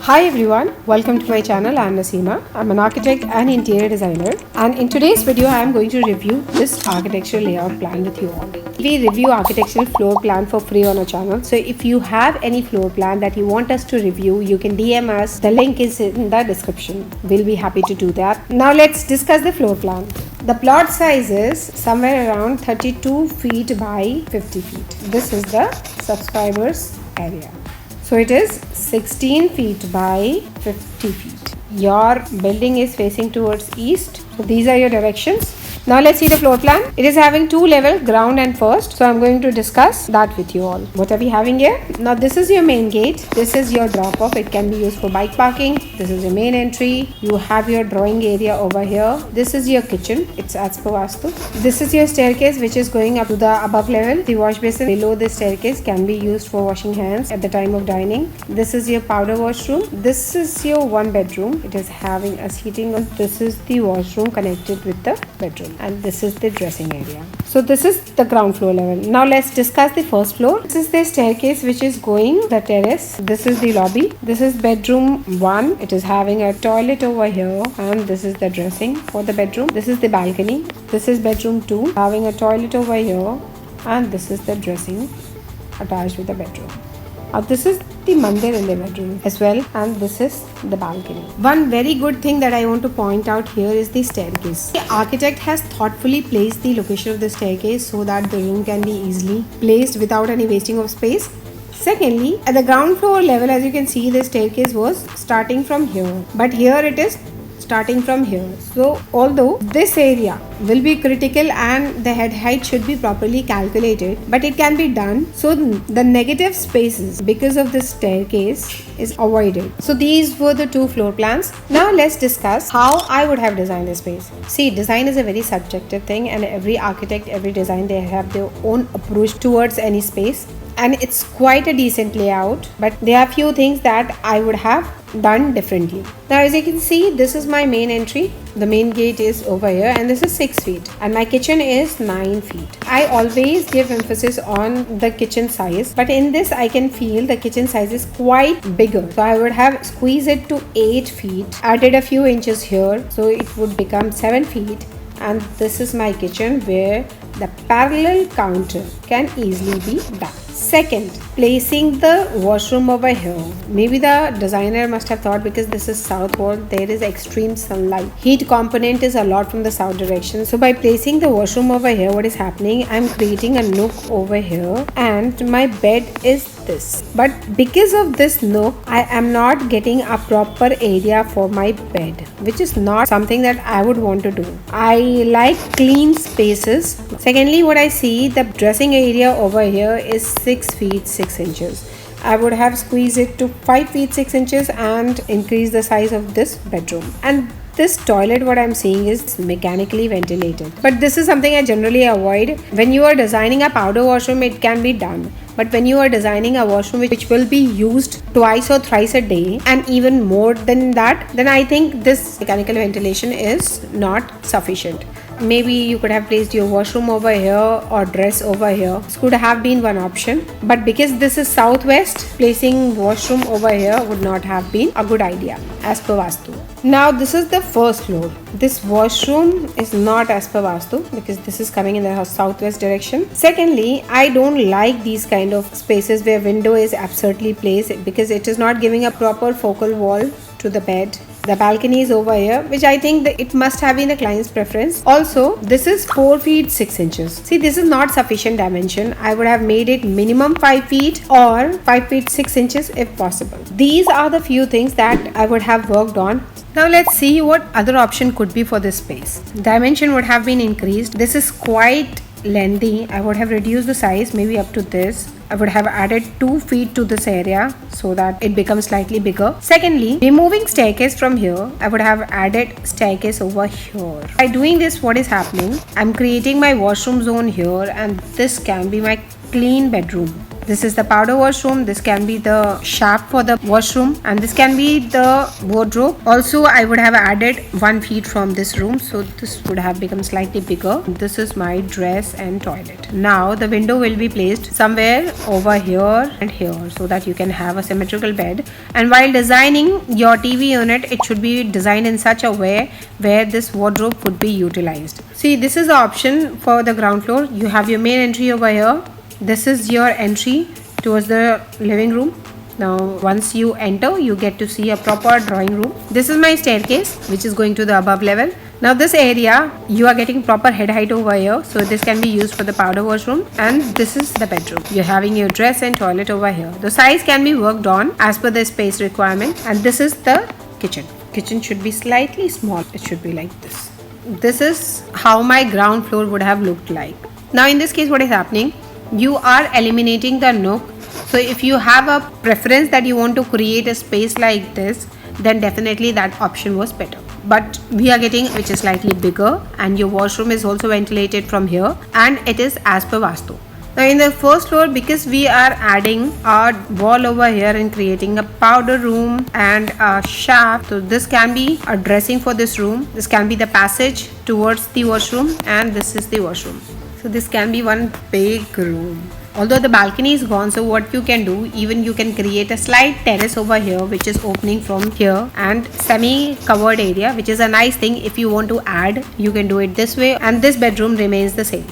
Hi everyone, welcome to my channel. I am Naseema. I'm an architect and interior designer, and in today's video I am going to review this architectural layout plan with you all. We review architectural floor plan for free on our channel, so if you have any floor plan that you want us to review, you can DM us. The link is in the description. We'll be happy to do that. Now let's discuss the floor plan. The plot size is somewhere around 32 feet by 50 feet. This is the subscribers area. So it is 16 feet by 50 feet. Your building is facing towards east. So these are your directions. Now let's see the floor plan. It is having two levels, ground and first. So I'm going to discuss that with you all. What are we having here? Now this is your main gate. This is your drop off. It can be used for bike parking. This is your main entry. You have your drawing area over here. This is your kitchen. It's as per Vastu. This is your staircase which is going up to the above level. The wash basin below the staircase can be used for washing hands at the time of dining. This is your powder washroom. This is your one bedroom. It is having a seating. This is the washroom connected with the bedroom. And this is the dressing area. So this is the ground floor level. Now let's discuss the first floor. This is the staircase which is going the terrace. This is the lobby. This is bedroom 1. It is having a toilet over here, and this is the dressing for the bedroom. This is the balcony. This is bedroom 2, having a toilet over here, and this is the dressing attached with the bedroom. This is the mandir in the bedroom as well, and this is the balcony. One very good thing that I want to point out here is the staircase. The architect has thoughtfully placed the location of the staircase so that the room can be easily placed without any wasting of space. Secondly, at the ground floor level, as you can see, the staircase was starting from here, but here it is starting from here. So although this area will be critical and the head height should be properly calculated, but it can be done so the negative spaces because of this staircase is avoided. So these were the two floor plans. Now let's discuss how I would have designed the space. See, design is a very subjective thing, and every architect, every design, they have their own approach towards any space, and it's quite a decent layout, but there are few things that I would have done differently. Now as you can see, this is my main entry. The main gate is over here, and this is 6 feet, and my kitchen is 9 feet. I always give emphasis on the kitchen size, but in this I can feel the kitchen size is quite bigger, so I would have squeezed it to 8 feet, added a few inches here, so it would become 7 feet. And this is my kitchen where the parallel counter can easily be done. Second, placing the washroom over here. Maybe the designer must have thought, because this is south wall, there is extreme sunlight. Heat component is a lot from the south direction. So by placing the washroom over here, what is happening? I'm creating a nook over here, and my bed is this. But because of this nook, I am not getting a proper area for my bed, which is not something that I would want to do. I like clean spaces. Secondly, what I see, the dressing area over here is 6 feet 6 inches. I would have squeezed it to 5 feet 6 inches and increase the size of this bedroom. And this toilet, what I'm seeing, is mechanically ventilated. But this is something I generally avoid. When you are designing a powder washroom, it can be done. But when you are designing a washroom which will be used twice or thrice a day, and even more than that, then I think this mechanical ventilation is not sufficient. Maybe you could have placed your washroom over here or dress over here. This could have been one option, but because this is southwest, placing washroom over here would not have been a good idea as per Vastu. Now this is the first floor. This washroom is not as per Vastu because this is coming in the southwest direction. Secondly, I don't like these kind of spaces where window is absurdly placed, because it is not giving a proper focal wall to the bed. The balcony is over here, which I think that it must have been the client's preference. Also, this is 4 feet 6 inches. See, this is not sufficient dimension. I would have made it minimum 5 feet or 5 feet 6 inches if possible. These are the few things that I would have worked on. Now let's see what other option could be for this space. Dimension would have been increased. This is quite lengthy. I would have reduced the size maybe up to this. I would have added 2 feet to this area so that it becomes slightly bigger. Secondly, removing staircase from here, I would have added staircase over here. By doing this, what is happening? I'm creating my washroom zone here, and this can be my clean bedroom. This is the powder washroom. This can be the shaft for the washroom, and this can be the wardrobe. Also, I would have added 1 feet from this room, so this would have become slightly bigger. This is my dress and toilet. Now the window will be placed somewhere over here and here, so that you can have a symmetrical bed. And while designing your TV unit, it should be designed in such a way where this wardrobe could be utilized. See, this is the option for the ground floor. You have your main entry over here. This is your entry towards the living room. Now once you enter, you get to see a proper drawing room. This is my staircase, which is going to the above level. Now this area, you are getting proper head height over here, so this can be used for the powder washroom. And this is the bedroom. You're having your dress and toilet over here. The size can be worked on as per the space requirement. And this is the kitchen. Kitchen should be slightly small. It should be like this. This is how my ground floor would have looked like. Now in this case, what is happening? You are eliminating the nook. So if you have a preference that you want to create a space like this, then definitely that option was better. But we are getting which is slightly bigger, and your washroom is also ventilated from here, and it is as per Vastu. Now in the first floor, because we are adding a wall over here and creating a powder room and a shaft, so this can be a dressing for this room. This can be the passage towards the washroom, and this is the washroom. So this can be one big room. Although the balcony is gone, so what you can do, even you can create a slight terrace over here, which is opening from here, and semi covered area, which is a nice thing. If you want to add, you can do it this way, and this bedroom remains the same.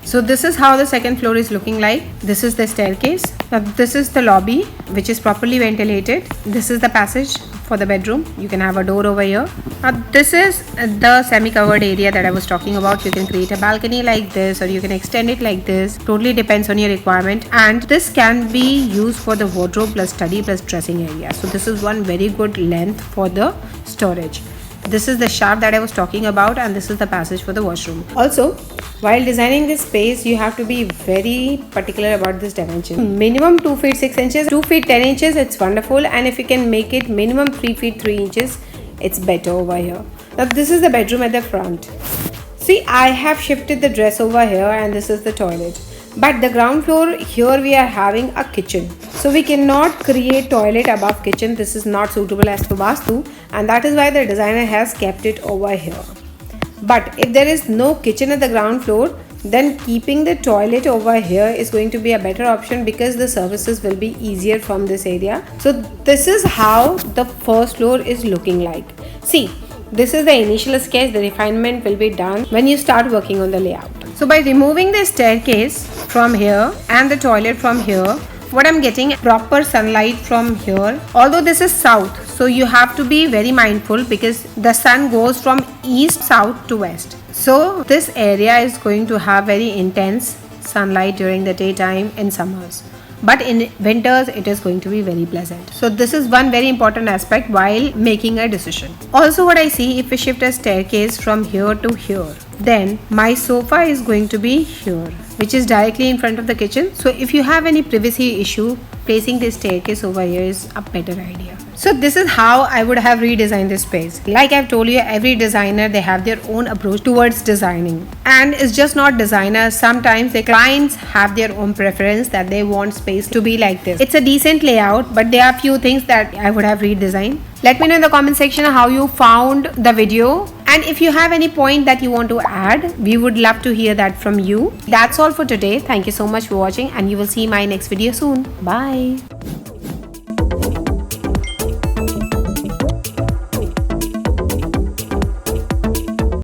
So this is how the second floor is looking like. This is the staircase. Now this is the lobby, which is properly ventilated. This is the passage for the bedroom. You can have a door over here. Now this is the semi-covered area that I was talking about. You can create a balcony like this, or you can extend it like this. Totally depends on your requirement. And this can be used for the wardrobe plus study plus dressing area. So this is one very good length for the storage. This is the shaft that I was talking about, and this is the passage for the washroom. Also, while designing this space, you have to be very particular about this dimension. Minimum 2 feet 6 inches, 2 feet 10 inches, it's wonderful. And if you can make it minimum 3 feet 3 inches, it's better over here. Now this is the bedroom at the front. See, I have shifted the dress over here, and this is the toilet. But the ground floor, here we are having a kitchen. So we cannot create toilet above kitchen. This is not suitable as per Vastu, and that is why the designer has kept it over here. But if there is no kitchen at the ground floor, then keeping the toilet over here is going to be a better option, because the services will be easier from this area. So this is how the first floor is looking like. See, this is the initial sketch. The refinement will be done when you start working on the layout. So by removing the staircase from here and the toilet from here, what I'm getting proper sunlight from here. Although this is south, so you have to be very mindful, because the sun goes from east, south to west. So this area is going to have very intense sunlight during the daytime in summers. But in winters, it is going to be very pleasant. So this is one very important aspect while making a decision. Also, what I see, if we shift a staircase from here to here, then my sofa is going to be here, which is directly in front of the kitchen. So if you have any privacy issue, placing this staircase over here is a better idea. So this is how I would have redesigned this space. Like I've told you, every designer, they have their own approach towards designing. And it's just not designers. Sometimes the clients have their own preference that they want space to be like this. It's a decent layout, but there are few things that I would have redesigned. Let me know in the comment section how you found the video. And if you have any point that you want to add, we would love to hear that from you. That's all for today. Thank you so much for watching, and you will see my next video soon. Bye.